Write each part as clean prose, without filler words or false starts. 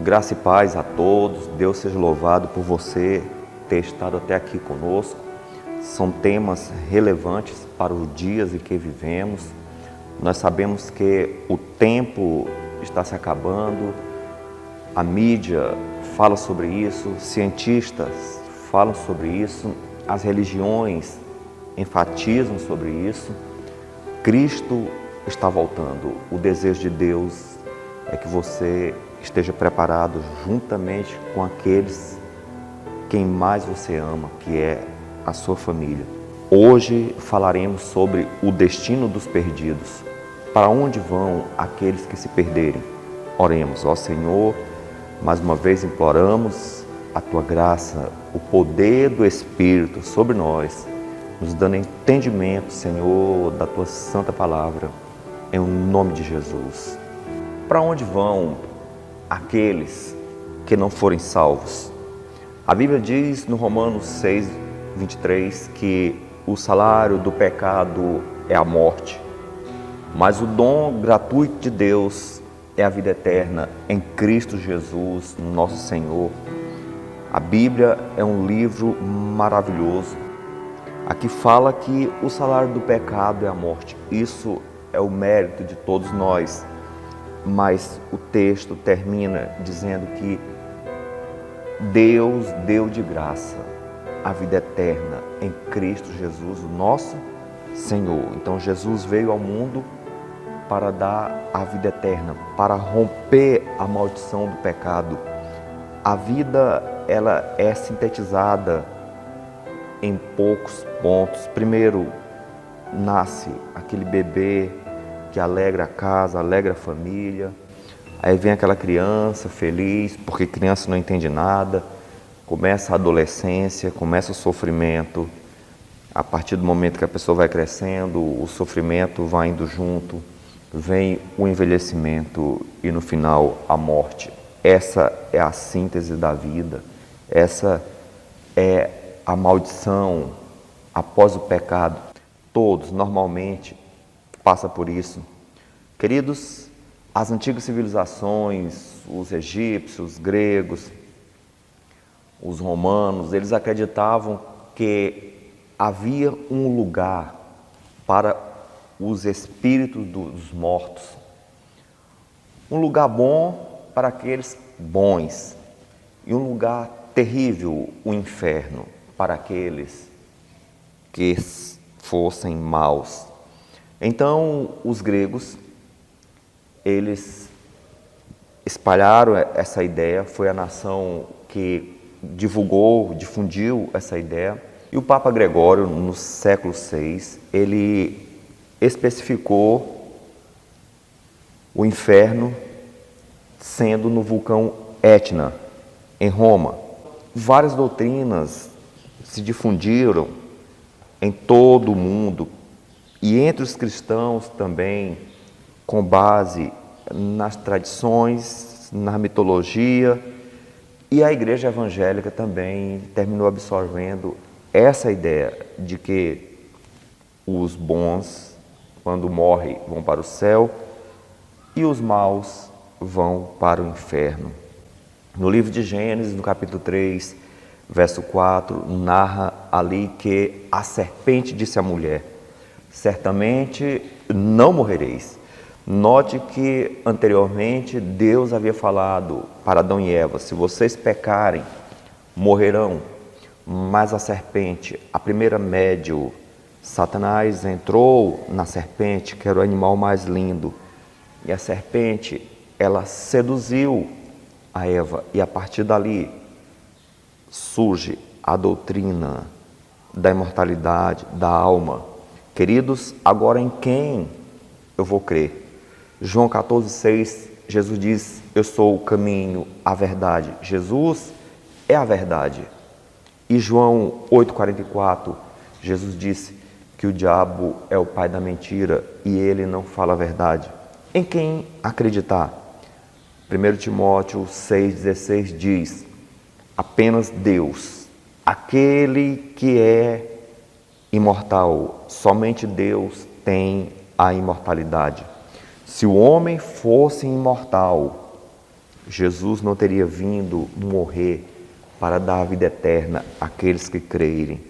Graça e paz a todos. Deus seja louvado por você ter estado até aqui conosco. São temas relevantes para os dias em que vivemos. Nós sabemos que o tempo está se acabando, a mídia fala sobre isso, cientistas falam sobre isso, as religiões enfatizam sobre isso. Cristo está voltando. O desejo de Deus é que você esteja preparado juntamente com aqueles quem mais você ama, que é a sua família. Hoje falaremos sobre o destino dos perdidos. Para onde vão aqueles que se perderem? Oremos. Ó Senhor, mais uma vez imploramos a Tua graça, o poder do Espírito sobre nós, nos dando entendimento, Senhor, da Tua santa palavra, em nome de Jesus. Para onde vão aqueles que não forem salvos? A Bíblia diz no Romanos 6, 23, que o salário do pecado é a morte, mas o dom gratuito de Deus é a vida eterna em Cristo Jesus, nosso Senhor. A Bíblia é um livro maravilhoso. Aqui fala que o salário do pecado é a morte. Isso é o mérito de todos nós. Mas o texto termina dizendo que Deus deu de graça a vida eterna em Cristo Jesus, o nosso Senhor. Então Jesus veio ao mundo para dar a vida eterna, para romper a maldição do pecado. A vida, ela é sintetizada em poucos pontos. Primeiro, nasce aquele bebê que alegra a casa, alegra a família. Aí vem aquela criança feliz, porque criança não entende nada. Começa a adolescência, começa o sofrimento. A partir do momento que a pessoa vai crescendo, o sofrimento vai indo junto. Vem o envelhecimento e no final a morte. Essa é a síntese da vida. Essa é a maldição após o pecado. Todos normalmente passam por isso. Queridos, as antigas civilizações, os egípcios, os gregos, os romanos, eles acreditavam que havia um lugar para os espíritos dos mortos. Um lugar bom para aqueles bons e um lugar terrível, o inferno, para aqueles que fossem maus. Então, os gregos, eles espalharam essa ideia, foi a nação que difundiu essa ideia. E o Papa Gregório, no século VI, ele especificou o inferno sendo no vulcão Etna, em Roma. Várias doutrinas se difundiram em todo o mundo e entre os cristãos também, com base nas tradições, na mitologia, e a igreja evangélica também terminou absorvendo essa ideia de que os bons, quando morrem, vão para o céu e os maus vão para o inferno. No livro de Gênesis, no capítulo 3, verso 4, narra ali que a serpente disse à mulher: certamente não morrereis. Note que anteriormente Deus havia falado para Adão e Eva: se vocês pecarem, morrerão. Mas a serpente, a primeira médium, Satanás entrou na serpente, que era o animal mais lindo, e a serpente, ela seduziu a Eva, e a partir dali surge a doutrina da imortalidade, da alma. Queridos, agora em quem eu vou crer? João 14,6, Jesus diz: eu sou o caminho, a verdade. Jesus é a verdade. E João 8,44, Jesus disse que o diabo é o pai da mentira e ele não fala a verdade. Em quem acreditar? 1 Timóteo 6,16 diz: apenas Deus, aquele que é imortal, somente Deus tem a imortalidade. Se o homem fosse imortal, Jesus não teria vindo morrer para dar a vida eterna àqueles que crerem.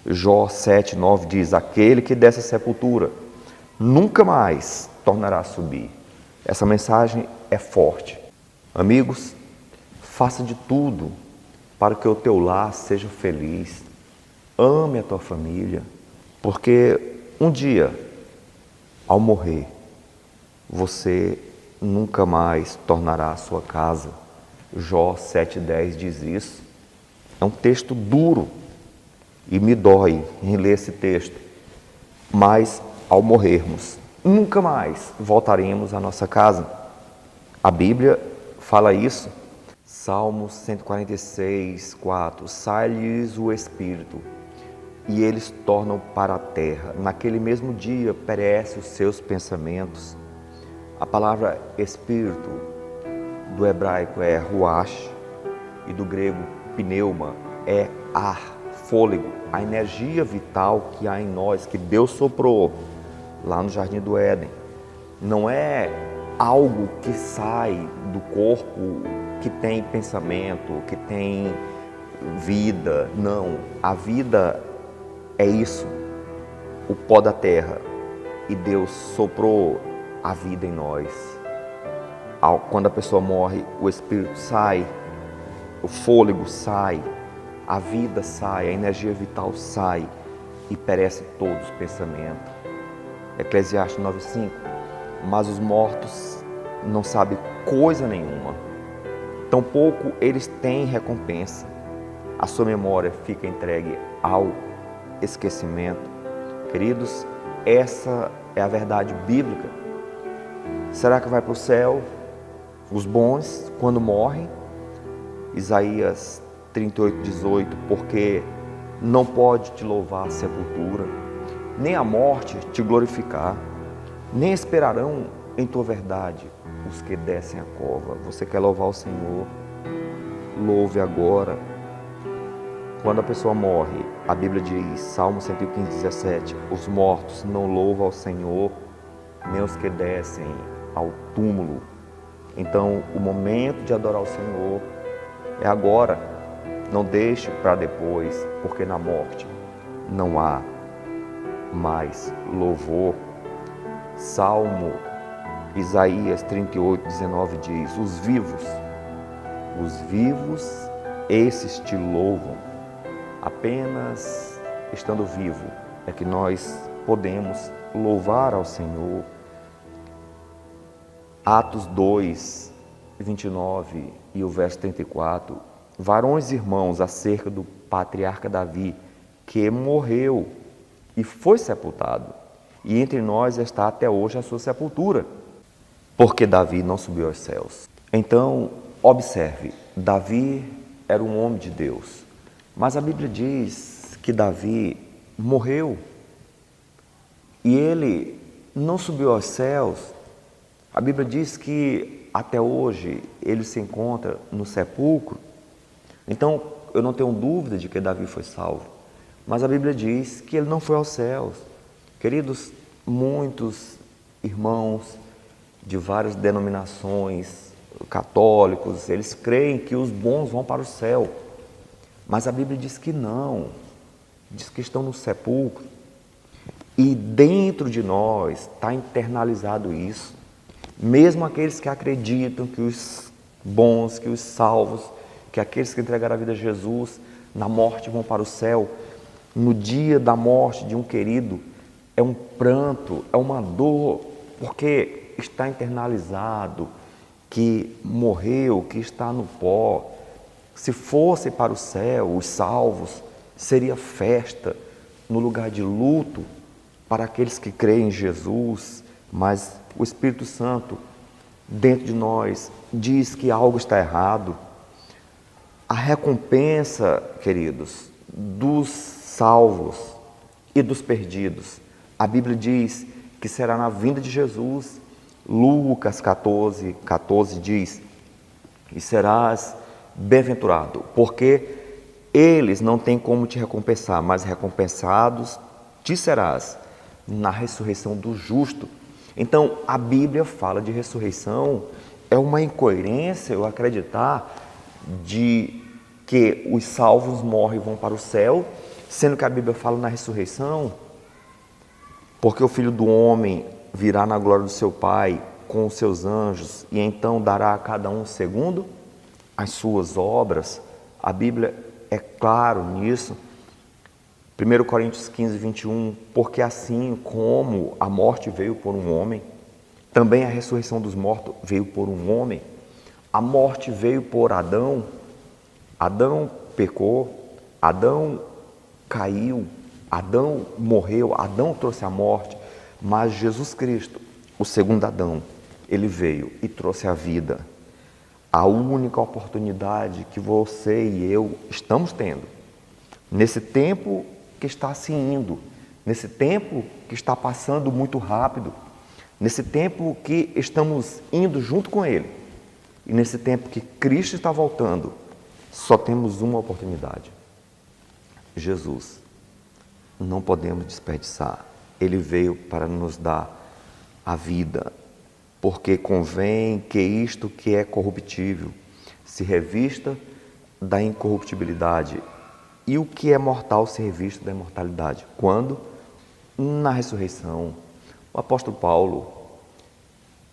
Jó 7:9 diz: aquele que dessa sepultura nunca mais tornará a subir. Essa mensagem é forte. Amigos, faça de tudo para que o teu lar seja feliz. Ame a tua família, porque um dia, ao morrer, você nunca mais tornará a sua casa. Jó 7:10 diz isso. É um texto duro e me dói em ler esse texto, mas ao morrermos, nunca mais voltaremos à nossa casa. A Bíblia fala isso. Salmos 146:4. Sai-lhes o espírito e eles tornam para a terra. Naquele mesmo dia perecem os seus pensamentos. A palavra espírito do hebraico é ruach e do grego pneuma é ar, fôlego, a energia vital que há em nós, que Deus soprou lá no Jardim do Éden. Não é algo que sai do corpo, que tem pensamento, que tem vida. Não, a vida é isso, o pó da terra. E Deus soprou a vida em nós. Quando a pessoa morre, o espírito sai, o fôlego sai, a vida sai, a energia vital sai e perece todos os pensamentos. Eclesiastes 9:5. Mas os mortos não sabem coisa nenhuma, tampouco eles têm recompensa. A sua memória fica entregue ao esquecimento. Queridos, essa é a verdade bíblica. Será que vai para o céu os bons quando morrem? Isaías 38:18. Porque não pode te louvar a sepultura, nem a morte te glorificar, nem esperarão em tua verdade os que descem a cova. Você quer louvar o Senhor? Louve agora. Quando a pessoa morre, a Bíblia diz, Salmo 115:17, os mortos não louvam ao Senhor, nem os que descem ao túmulo. Então, o momento de adorar o Senhor é agora. Não deixe para depois, porque na morte não há mais louvor. Salmo Isaías 38:19 diz, os vivos, esses te louvam. Apenas estando vivo é que nós podemos louvar ao Senhor. Atos 2:29 e o verso 34. Varões irmãos, acerca do patriarca Davi, que morreu e foi sepultado, e entre nós está até hoje a sua sepultura, porque Davi não subiu aos céus. Então, observe, Davi era um homem de Deus, mas a Bíblia diz que Davi morreu e ele não subiu aos céus. A Bíblia diz que até hoje ele se encontra no sepulcro. Então, eu não tenho dúvida de que Davi foi salvo, mas a Bíblia diz que ele não foi aos céus. Queridos, muitos irmãos de várias denominações, católicos, eles creem que os bons vão para o céu, mas a Bíblia diz que não, diz que estão no sepulcro, e dentro de nós está internalizado isso. Mesmo aqueles que acreditam que os bons, que os salvos, que aqueles que entregaram a vida a Jesus, na morte vão para o céu, no dia da morte de um querido, é um pranto, é uma dor, porque está internalizado que morreu, que está no pó. Se fosse para o céu, os salvos, seria festa, no lugar de luto, para aqueles que creem em Jesus, mas o Espírito Santo, dentro de nós, diz que algo está errado. A recompensa, queridos, dos salvos e dos perdidos, a Bíblia diz que será na vinda de Jesus. Lucas 14:14 diz, e serás bem-aventurado, porque eles não têm como te recompensar, mas recompensados te serás na ressurreição do justo. Então, a Bíblia fala de ressurreição é uma incoerência eu acreditar de que os salvos morrem e vão para o céu, sendo que a Bíblia fala na ressurreição, porque o Filho do Homem virá na glória do seu Pai com os seus anjos e então dará a cada um segundo as suas obras. A Bíblia é claro nisso. 1 Coríntios 15, 21, porque assim como a morte veio por um homem, também a ressurreição dos mortos veio por um homem. A morte veio por Adão. Adão pecou, Adão caiu, Adão morreu, Adão trouxe a morte, mas Jesus Cristo, o segundo Adão, ele veio e trouxe a vida. A única oportunidade que você e eu estamos tendo, nesse tempo que está se indo, nesse tempo que está passando muito rápido, nesse tempo que estamos indo junto com Ele, e nesse tempo que Cristo está voltando, só temos uma oportunidade: Jesus. Não podemos desperdiçar. Ele veio para nos dar a vida, porque convém que isto que é corruptível se revista da incorruptibilidade e o que é mortal se revista da imortalidade. Quando? Na ressurreição. O apóstolo Paulo,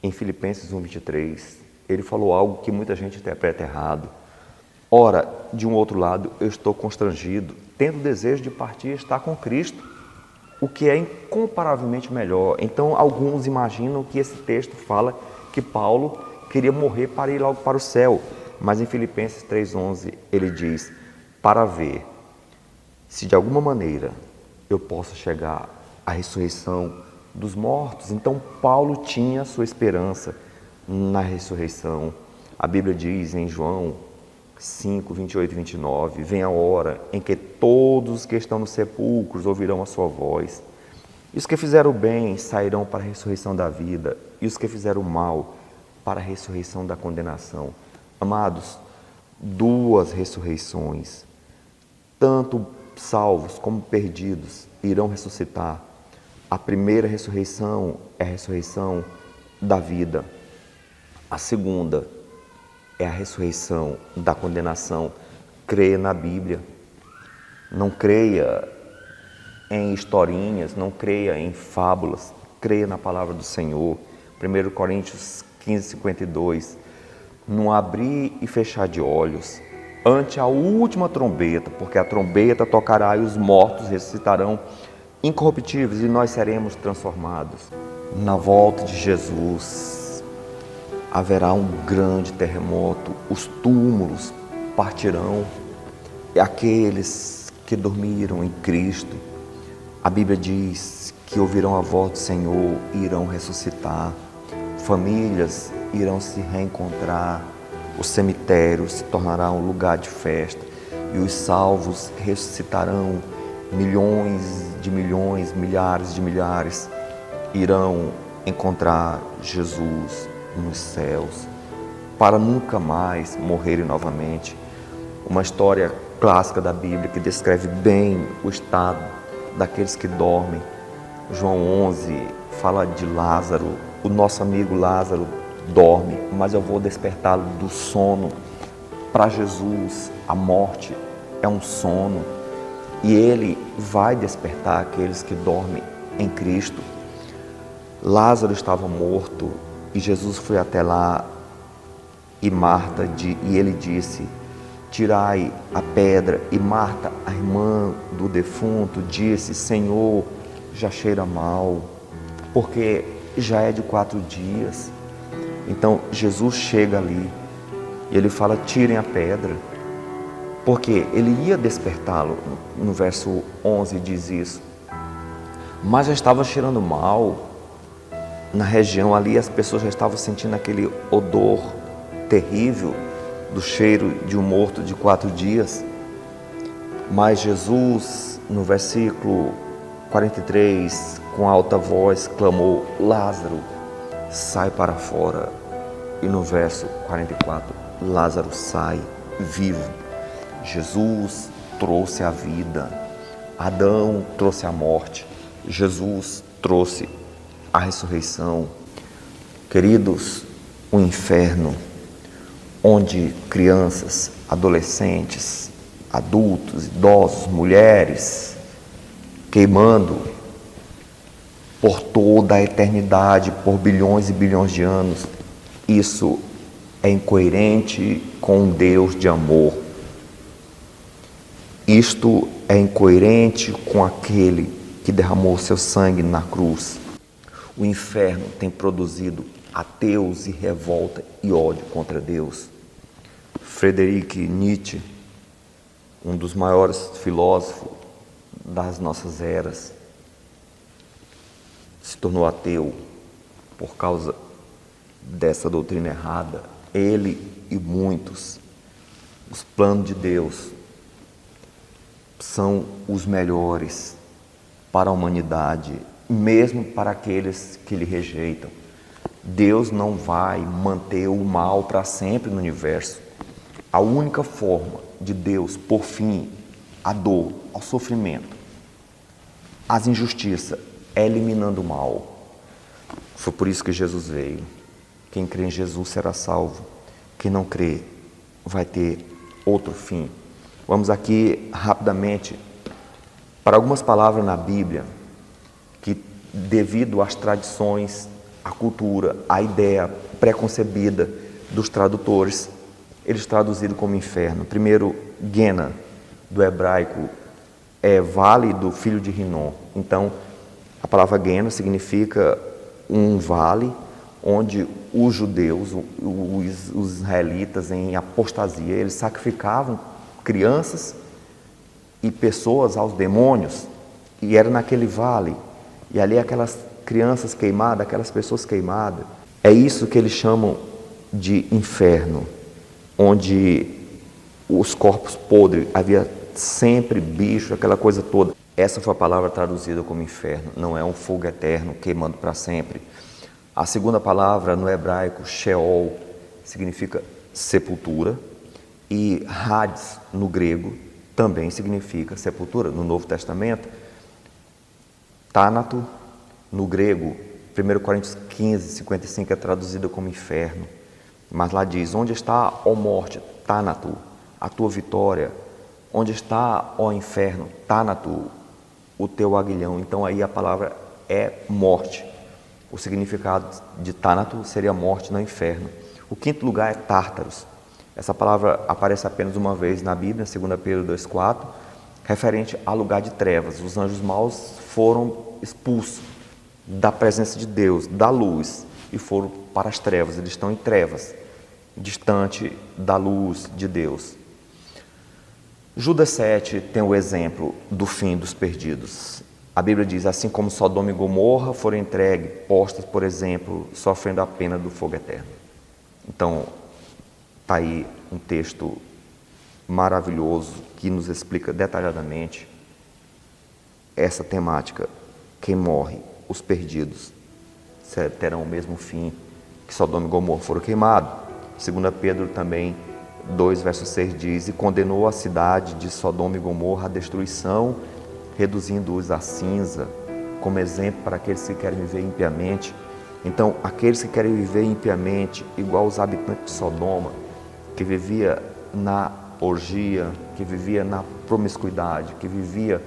em Filipenses 1:23, ele falou algo que muita gente interpreta errado. Ora, de um outro lado, eu estou constrangido, tendo desejo de partir e estar com Cristo, o que é incomparavelmente melhor. Então, alguns imaginam que esse texto fala que Paulo queria morrer para ir logo para o céu. Mas em Filipenses 3:11, ele diz, para ver se de alguma maneira eu posso chegar à ressurreição dos mortos. Então, Paulo tinha sua esperança na ressurreição. A Bíblia diz em João 5, 28 e 29, vem a hora em que todos os que estão nos sepulcros ouvirão a sua voz. E os que fizeram o bem sairão para a ressurreição da vida, e os que fizeram o mal para a ressurreição da condenação. Amados, duas ressurreições, tanto salvos como perdidos, irão ressuscitar. A primeira ressurreição é a ressurreição da vida. A segunda é a ressurreição da condenação. Creia na Bíblia. Não creia em historinhas, não creia em fábulas. Creia na palavra do Senhor. 1 Coríntios 15, 52. Não abrir e fechar de olhos ante a última trombeta, porque a trombeta tocará e os mortos ressuscitarão incorruptíveis e nós seremos transformados. Na volta de Jesus haverá um grande terremoto, os túmulos partirão, e aqueles que dormiram em Cristo, a Bíblia diz que ouvirão a voz do Senhor e irão ressuscitar, famílias irão se reencontrar, o cemitério se tornará um lugar de festa e os salvos ressuscitarão, milhões, milhares de milhares irão encontrar Jesus nos céus, para nunca mais morrerem novamente. Uma história clássica da Bíblia que descreve bem o estado daqueles que dormem. João 11 fala de Lázaro, o nosso amigo Lázaro dorme, mas eu vou despertá-lo do sono. Para Jesus, a morte é um sono e Ele vai despertar aqueles que dormem em Cristo. Lázaro estava morto e Jesus foi até lá e ele disse, tirai a pedra. E Marta, a irmã do defunto, disse, Senhor, já cheira mal, porque já é de 4 dias. Então Jesus chega ali e ele fala, tirem a pedra, porque ele ia despertá-lo. No verso 11 diz isso, mas já estava cheirando mal. Na região ali as pessoas já estavam sentindo aquele odor terrível do cheiro de um morto de 4 dias. Mas Jesus, no versículo 43, com alta voz, clamou, Lázaro, sai para fora. E no verso 44, Lázaro sai vivo. Jesus trouxe a vida. Adão trouxe a morte. Jesus trouxe a ressurreição. Queridos, um inferno onde crianças, adolescentes, adultos, idosos, mulheres, queimando por toda a eternidade, por bilhões e bilhões de anos. Isso é incoerente com um Deus de amor. Isto é incoerente com aquele que derramou seu sangue na cruz. O inferno tem produzido ateus e revolta e ódio contra Deus. Friedrich Nietzsche, um dos maiores filósofos das nossas eras, se tornou ateu por causa dessa doutrina errada. Ele e muitos. Os planos de Deus são os melhores para a humanidade, mesmo para aqueles que lhe rejeitam. Deus não vai manter o mal para sempre no universo. A única forma de Deus pôr fim à dor, ao sofrimento, às injustiças, é eliminando o mal. Foi por isso que Jesus veio. Quem crê em Jesus será salvo. Quem não crê vai ter outro fim. Vamos aqui rapidamente para algumas palavras na Bíblia que, devido às tradições, à cultura, à ideia preconcebida dos tradutores, eles traduziram como inferno. Primeiro, Gena, do hebraico, é vale do filho de Rinom. Então, a palavra Gena significa um vale onde os judeus, os israelitas em apostasia, eles sacrificavam crianças e pessoas aos demônios, e era naquele vale, e ali aquelas crianças queimadas, aquelas pessoas queimadas, é isso que eles chamam de inferno, onde os corpos podres, havia sempre bicho, aquela coisa toda. Essa foi a palavra traduzida como inferno, não é um fogo eterno queimando para sempre. A segunda palavra no hebraico, Sheol, significa sepultura, e Hades, no grego, também significa sepultura. No Novo Testamento, Thanato, no grego, 1 Coríntios 15, 55, é traduzida como inferno. Mas lá diz, onde está, ó morte, Thanato, a tua vitória? Onde está, ó inferno, Thanato, o teu aguilhão? Então aí a palavra é morte. O significado de Thanato seria morte no inferno. O quinto lugar é Tártaros. Essa palavra aparece apenas uma vez na Bíblia, 2 Pedro 2,4, referente a lugar de trevas. Os anjos maus foram expulsos da presença de Deus, da luz, e foram para as trevas. Eles estão em trevas, distante da luz de Deus. Judas 7 tem o exemplo do fim dos perdidos. A Bíblia diz, assim como Sodoma e Gomorra foram entregues, postas, por exemplo, sofrendo a pena do fogo eterno. Então, está aí um texto maravilhoso que nos explica detalhadamente essa temática. Quem morre, os perdidos, terão o mesmo fim que Sodoma e Gomorra foram queimados. 2 Pedro também, 2, verso 6 diz, e condenou a cidade de Sodoma e Gomorra à destruição, reduzindo-os a cinza, como exemplo para aqueles que querem viver impiamente. Então, aqueles que querem viver impiamente, igual os habitantes de Sodoma, que vivia na orgia, que vivia na promiscuidade, que vivia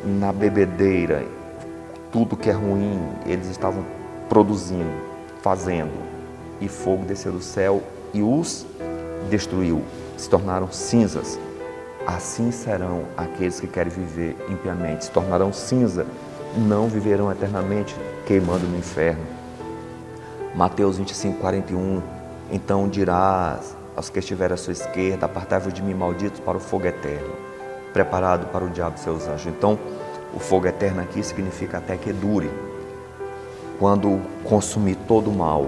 na bebedeira, tudo que é ruim, eles estavam produzindo, fazendo, e fogo desceu do céu e os destruiu, se tornaram cinzas. Assim serão aqueles que querem viver impiamente, se tornarão cinza, não viverão eternamente queimando no inferno. Mateus 25, 41, então dirás aos que estiverem à sua esquerda, apartai-vos de mim, malditos, para o fogo eterno, preparado para o diabo e seus anjos. Então, o fogo eterno aqui significa até que dure. Quando consumir todo o mal,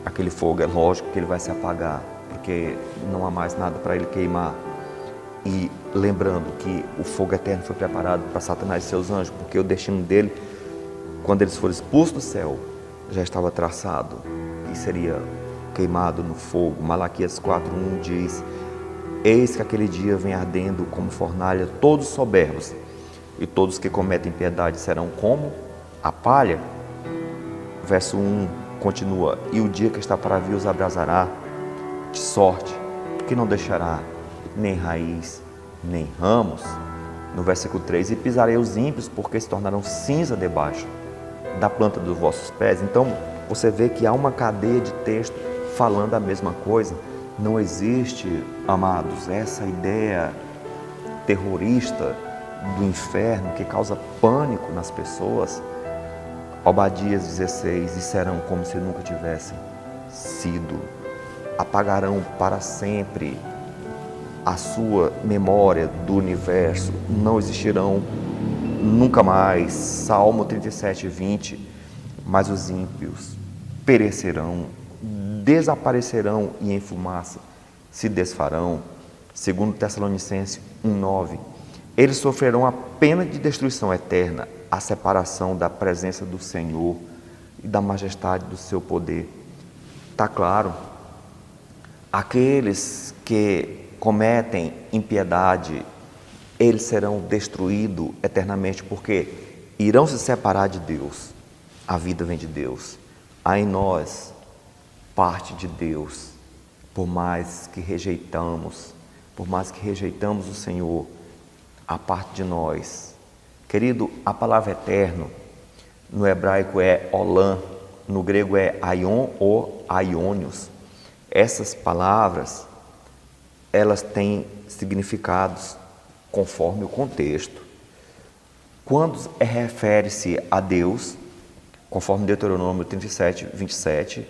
aquele fogo, é lógico que ele vai se apagar, porque não há mais nada para ele queimar. E lembrando que o fogo eterno foi preparado para Satanás e seus anjos, porque o destino dele, quando eles foram expulsos do céu, já estava traçado e seria queimado no fogo. Malaquias 4:1 diz, eis que aquele dia vem ardendo como fornalha todos os soberbos, e todos que cometem impiedade serão como a palha. Verso 1, continua, e o dia que está para vir os abrasará, de sorte que não deixará nem raiz, nem ramos. No versículo 3, e pisarei os ímpios, porque se tornarão cinza debaixo da planta dos vossos pés. Então, você vê que há uma cadeia de texto falando a mesma coisa. Não existe, amados, essa ideia terrorista do inferno que causa pânico nas pessoas. Obadias 16, e serão como se nunca tivessem sido. Apagarão para sempre a sua memória do universo, não existirão nunca mais. Salmo 37, 20, mas os ímpios perecerão, desaparecerão e em fumaça se desfarão. Segundo Tessalonicenses 1:9, eles sofrerão a pena de destruição eterna, a separação da presença do Senhor e da majestade do seu poder. Está claro, aqueles que cometem impiedade, eles serão destruídos eternamente, porque irão se separar de Deus. A vida vem de Deus. Há em nós parte de Deus. Por mais que rejeitamos o Senhor, a parte de nós. Querido, a palavra eterno, no hebraico é olam, no grego é aion ou aionios. Essas palavras, elas têm significados conforme o contexto. Quando refere-se a Deus, conforme Deuteronômio 37, 27,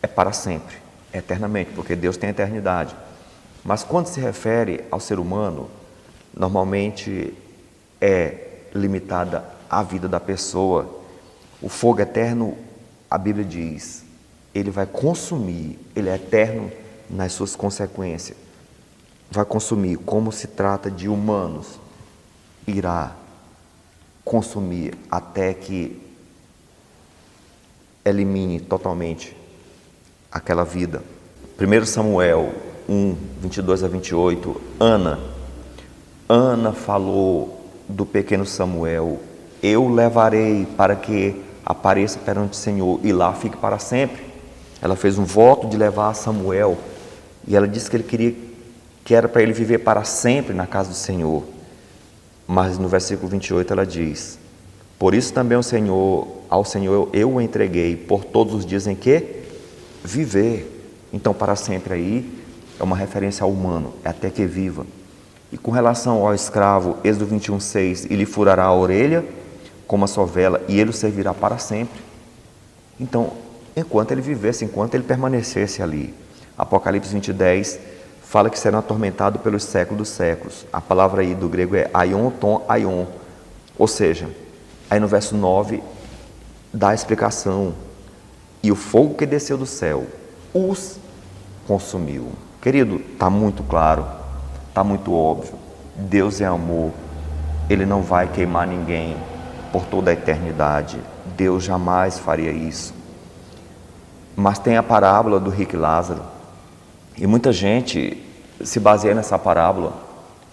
é para sempre, é eternamente, porque Deus tem eternidade. Mas quando se refere ao ser humano, normalmente é limitada à vida da pessoa. O fogo eterno, a Bíblia diz, ele vai consumir, ele é eterno nas suas consequências. Vai consumir, como se trata de humanos, irá consumir até que elimine totalmente aquela vida. 1 Samuel 1, 22 a 28, Ana falou do pequeno Samuel, eu levarei para que apareça perante o Senhor e lá fique para sempre. Ela fez um voto de levar Samuel e ela disse que ele queria, que era para ele viver para sempre na casa do Senhor. Mas no versículo 28 ela diz, por isso também ao Senhor eu o entreguei por todos os dias em que viver. Então para sempre aí é uma referência ao humano, é até que viva. E com relação ao escravo, Êxodo 21:6, e lhe furará a orelha como a sovela, e ele o servirá para sempre. Então, enquanto ele vivesse, enquanto ele permanecesse ali. Apocalipse 20:10 fala que será atormentado pelos séculos dos séculos. A palavra aí do grego é aion, ton, aion. Ou seja, aí no verso 9 dá a explicação. E o fogo que desceu do céu os consumiu. Querido, está muito claro, está muito óbvio. Deus é amor. Ele não vai queimar ninguém por toda a eternidade. Deus jamais faria isso. Mas tem a parábola do rico e Lázaro. E muita gente se baseia nessa parábola.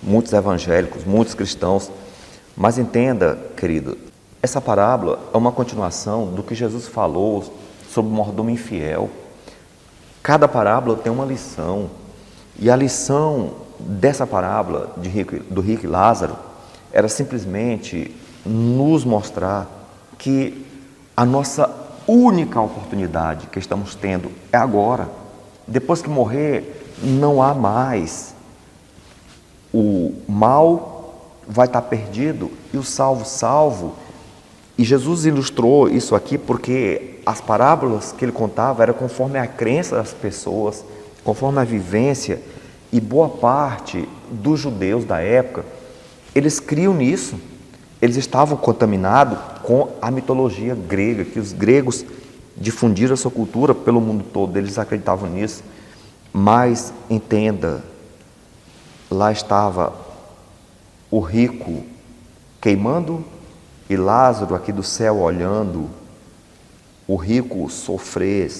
Muitos evangélicos, muitos cristãos. Mas entenda, querido, essa parábola é uma continuação do que Jesus falou sobre o mordomo infiel. Cada parábola tem uma lição. E a lição dessa parábola do rico e Lázaro era simplesmente nos mostrar que a nossa única oportunidade que estamos tendo é agora. Depois que morrer, não há mais. O mal vai estar perdido e o salvo. E Jesus ilustrou isso aqui porque as parábolas que ele contava eram conforme a crença das pessoas, conforme a vivência, e boa parte dos judeus da época, eles criam nisso. Eles estavam contaminados com a mitologia grega, que os gregos difundiram a sua cultura pelo mundo todo, eles acreditavam nisso. Mas entenda, lá estava o rico queimando e Lázaro aqui do céu olhando, o rico sofrer,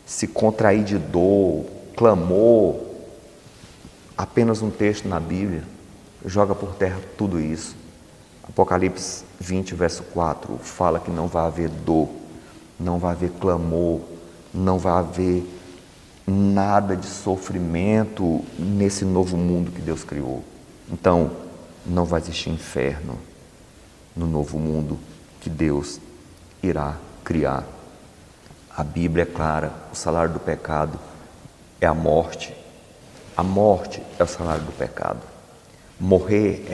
se contrair de dor, clamor. Apenas um texto na Bíblia joga por terra tudo isso. Apocalipse 20, verso 4, fala que não vai haver dor, não vai haver clamor, não vai haver nada de sofrimento nesse novo mundo que Deus criou. Então, não vai existir inferno no novo mundo que Deus irá criar. A Bíblia é clara, o salário do pecado é a morte. A morte é o salário do pecado. Morrer,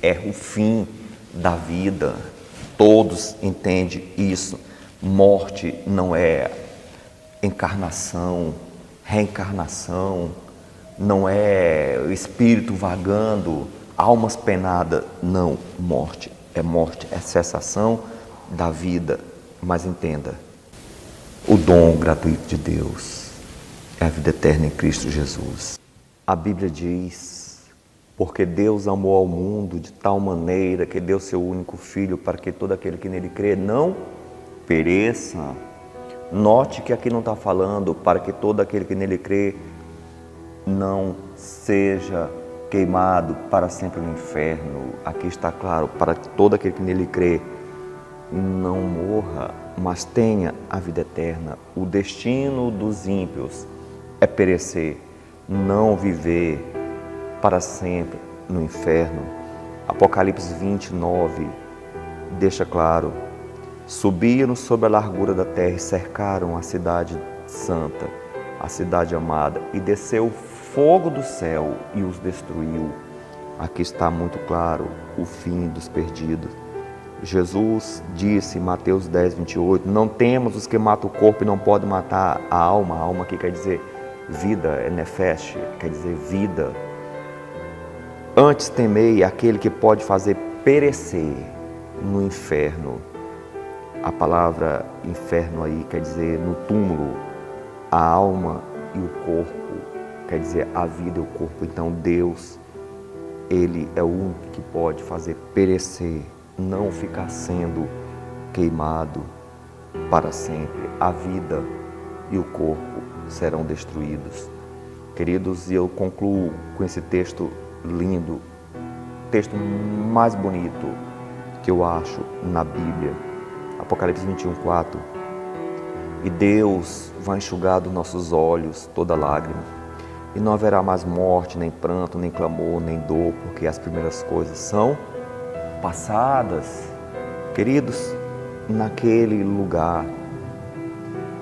é o fim da vida. Todos entendem isso. Morte não é encarnação, reencarnação, não é o espírito vagando, almas penadas. Não, morte, é cessação da vida. Mas entenda, o dom gratuito de Deus é a vida eterna em Cristo Jesus. A Bíblia diz: porque Deus amou ao mundo de tal maneira que deu seu único Filho para que todo aquele que nele crê não pereça. Note que aqui não está falando para que todo aquele que nele crê não seja queimado para sempre no inferno. Aqui está claro, para que todo aquele que nele crê não morra, mas tenha a vida eterna. O destino dos ímpios é perecer, não viver para sempre no inferno. Apocalipse 29 deixa claro: subiram sobre a largura da terra e cercaram a cidade santa, a cidade amada, e desceu fogo do céu e os destruiu. Aqui está muito claro o fim dos perdidos. Jesus disse em Mateus 10, 28, não temos os que matam o corpo e não podem matar a alma. A alma aqui quer dizer vida, é nefesh, quer dizer vida. Antes temei aquele que pode fazer perecer no inferno. A palavra inferno aí quer dizer no túmulo, a alma e o corpo, quer dizer a vida e o corpo. Então Deus, Ele é o único que pode fazer perecer, não ficar sendo queimado para sempre. A vida e o corpo serão destruídos. Queridos, e eu concluo com esse texto lindo, texto mais bonito que eu acho na Bíblia. Apocalipse 21, 4. E Deus vai enxugar dos nossos olhos toda lágrima, e não haverá mais morte, nem pranto, nem clamor, nem dor, porque as primeiras coisas são passadas. Queridos, naquele lugar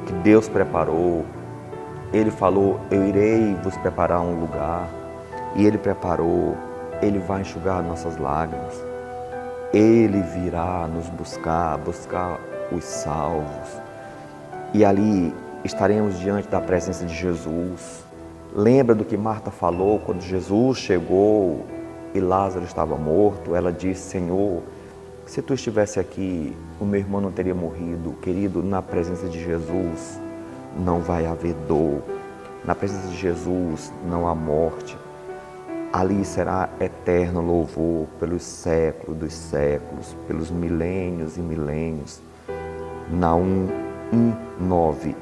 que Deus preparou, Ele falou: eu irei vos preparar um lugar, e Ele preparou. Ele vai enxugar nossas lágrimas. Ele virá nos buscar os salvos. E ali estaremos diante da presença de Jesus. Lembra do que Marta falou quando Jesus chegou e Lázaro estava morto? Ela disse: Senhor, se tu estivesse aqui, o meu irmão não teria morrido. Querido, na presença de Jesus não vai haver dor. Na presença de Jesus não há morte. Ali será eterno louvor pelos séculos dos séculos, pelos milênios e milênios. Naum 1:9,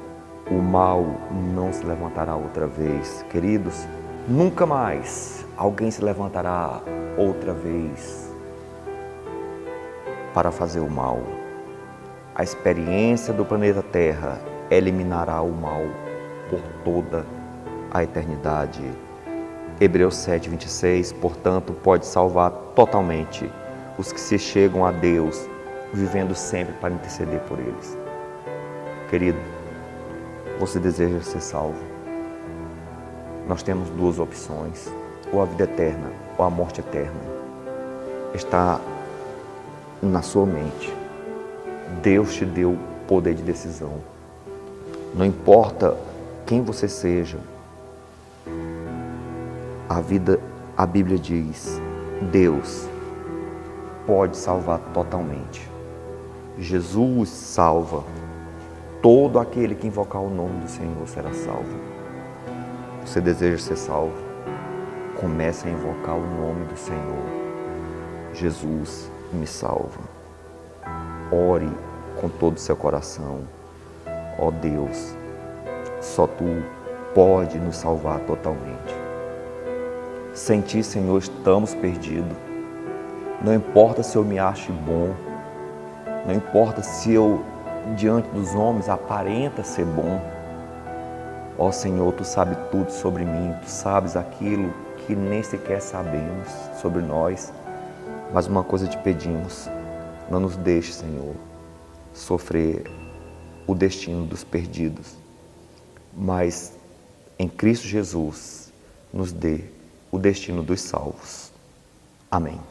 o mal não se levantará outra vez. Queridos, nunca mais alguém se levantará outra vez para fazer o mal. A experiência do planeta Terra eliminará o mal por toda a eternidade. Hebreus 7:26, portanto, pode salvar totalmente os que se chegam a Deus, vivendo sempre para interceder por eles. Querido, você deseja ser salvo? Nós temos duas opções: ou a vida eterna ou a morte eterna. Está na sua mente. Deus te deu poder de decisão. Não importa quem você seja, a Bíblia diz: Deus pode salvar totalmente. Jesus salva. Todo aquele que invocar o nome do Senhor será salvo. Você deseja ser salvo? Comece a invocar o nome do Senhor. Jesus me salva. Ore com todo o seu coração. Ó Deus, só Tu pode nos salvar totalmente. Sem Ti, Senhor, estamos perdidos. Não importa se eu me ache bom, não importa se eu diante dos homens aparenta ser bom. Ó Senhor, Tu sabes tudo sobre mim, Tu sabes aquilo que nem sequer sabemos sobre nós. Mas uma coisa te pedimos, não nos deixe, Senhor, sofrer o destino dos perdidos, mas em Cristo Jesus nos dê o destino dos salvos. Amém.